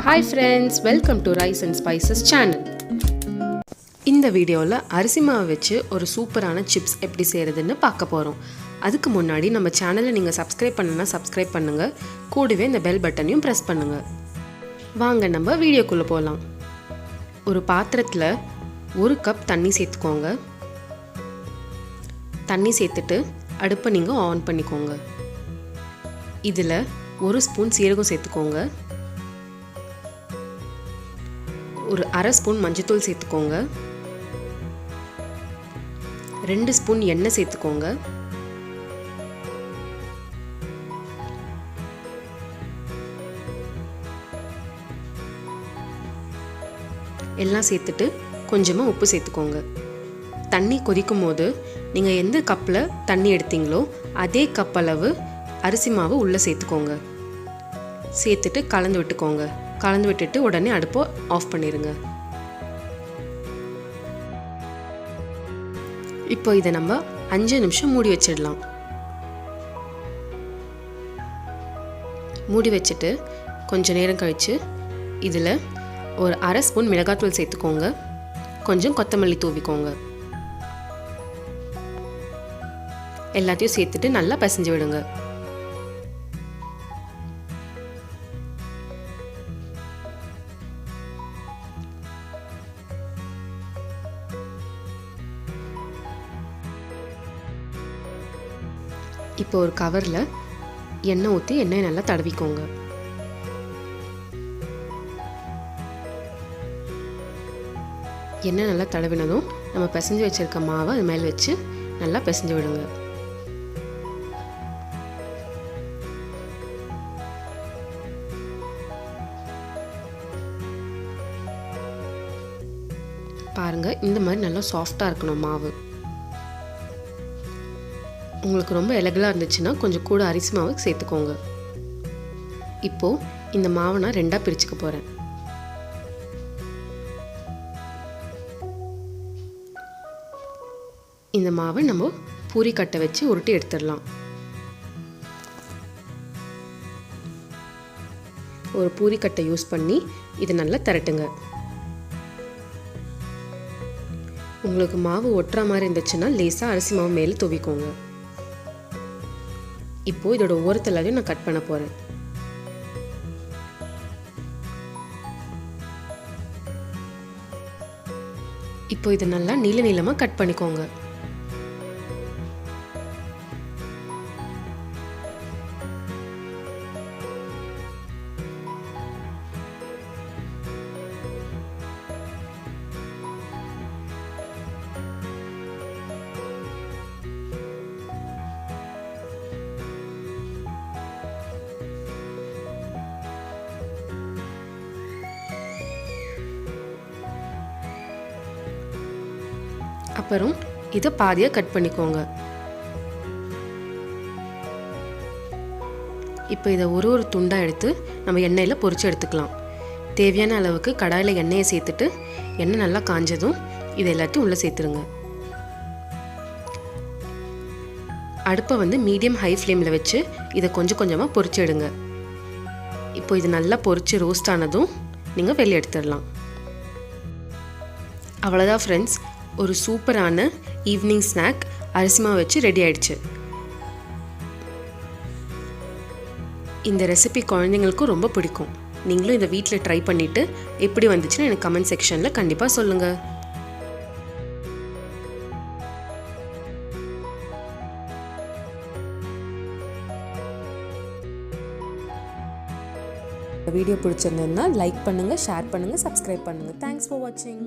Hi friends, welcome to Rice and Spices channel. இந்த வீடியோவில் அரிசி மாவு வச்சு ஒரு சூப்பரான சிப்ஸ் எப்படி செய்கிறதுன்னு பார்க்க போகிறோம். அதுக்கு முன்னாடி நம்ம சேனலை நீங்கள் சப்ஸ்கிரைப் பண்ணணும்னா சப்ஸ்கிரைப் பண்ணுங்கள், கூடவே இந்த பெல் பட்டனையும் ப்ரெஸ் பண்ணுங்கள். வாங்க நம்ம வீடியோக்குள்ளே போகலாம். ஒரு பாத்திரத்தில் 1 கப் தண்ணி சேர்த்துக்கோங்க. தண்ணி சேர்த்துட்டு அடுப்பை நீங்கள் ஆன் பண்ணிக்கோங்க. இதில் 1 ஸ்பூன் சீரகம் சேர்த்துக்கோங்க. ஒரு அரை ஸ்பூன் மஞ்சத்தூள் சேர்த்துக்கோங்க. 2 ஸ்பூன் எண்ணெய் சேர்த்துக்கோங்க. எல்லாம் சேர்த்துட்டு கொஞ்சமாக உப்பு சேர்த்துக்கோங்க. தண்ணி கொதிக்கும் போது நீங்கள் எந்த கப்பில் தண்ணி எடுத்தீங்களோ அதே கப் அளவு அரிசி மாவு உள்ளே சேர்த்துக்கோங்க. சேர்த்துட்டு கலந்து விட்டுக்கோங்க. கலந்து விட்டுட்டு உடனே அடுப்பை ஆஃப் பண்ணிடுங்க. இப்போ இதை நம்ம 5 நிமிஷம் மூடி வச்சிடலாம். மூடி வச்சுட்டு கொஞ்சம் நேரம் கழித்து இதில் ஒரு அரை ஸ்பூன் மிளகாத்தூள் சேர்த்துக்கோங்க. கொஞ்சம் கொத்தமல்லி தூவிக்கோங்க. எல்லாத்தையும் சேர்த்துட்டு நல்லா பிசைஞ்சு விடுங்க. இப்போ ஒரு கவரில் எண்ணெய் ஊற்றி எண்ணெயை நல்லா தடவிக்கோங்க. எண்ணெய் நல்லா தடவினதும் நம்ம பிசைஞ்சு வச்சுருக்க மாவை அது மேலே வச்சு நல்லா பிசைஞ்சு விடுங்க. பாருங்கள், இந்த மாதிரி நல்லா சாஃப்டாக இருக்கணும் மாவு. உங்களுக்கு ரொம்ப இலகலாக இருந்துச்சுன்னா கொஞ்சம் கூட அரிசி மாவு சேர்த்துக்கோங்க. இப்போது இந்த மாவை நான் 2ஆக பிரிச்சுக்க போகிறேன். இந்த மாவை நம்ம பூரி கட்டை வச்சு உருட்டி எடுத்துடலாம். ஒரு பூரி கட்டை யூஸ் பண்ணி இதை நல்லா திரட்டுங்க. உங்களுக்கு மாவு ஒட்டுற மாதிரி இருந்துச்சுன்னா லேசாக அரிசி மாவு மேலே தூவிக்கோங்க. இப்போது இதோட ஓரத்துலையும் நான் கட் பண்ண போகிறேன். இப்போ இதை நல்லா நீள நீளமாக கட் பண்ணிக்கோங்க. அப்புறம் இதை பாதியாக கட் பண்ணிக்கோங்க. இப்போ இதை ஒரு துண்டாக எடுத்து நம்ம எண்ணெயில் பொரிச்சு எடுத்துக்கலாம். தேவையான அளவுக்கு கடாயில் எண்ணெயை சேர்த்துட்டு எண்ணெய் நல்லா காஞ்சதும் இதை எல்லாத்தையும் உள்ளே சேர்த்துருங்க. அடுப்பை மீடியம் ஹை ஃப்ளேமில் வச்சு இதை கொஞ்சம் கொஞ்சமாக பொரிச்சு எடுங்க. இப்போ இது நல்லா பொரிச்சு ரோஸ்ட் ஆனதும் நீங்கள் வெளியே எடுத்துடலாம். அவ்வளோதான் ஃப்ரெண்ட்ஸ், ஒரு சூப்பரான ஈவினிங் ஸ்நாக் அரிசி மாவு வச்சு ரெடி ஆயிடுச்சு. இந்த ரெசிபி குழந்தைங்களுக்கும் ரொம்ப பிடிக்கும். நீங்களும் இதை வீட்டில் ட்ரை பண்ணிவிட்டு எப்படி வந்துச்சுன்னு எனக்கு கமெண்ட் செக்ஷனில் கண்டிப்பாக சொல்லுங்கள். வீடியோ பிடிச்சிருந்ததுன்னா லைக் பண்ணுங்கள், ஷேர் பண்ணுங்கள், சப்ஸ்கிரைப் பண்ணுங்கள். தேங்க்ஸ் ஃபார் வாட்சிங்.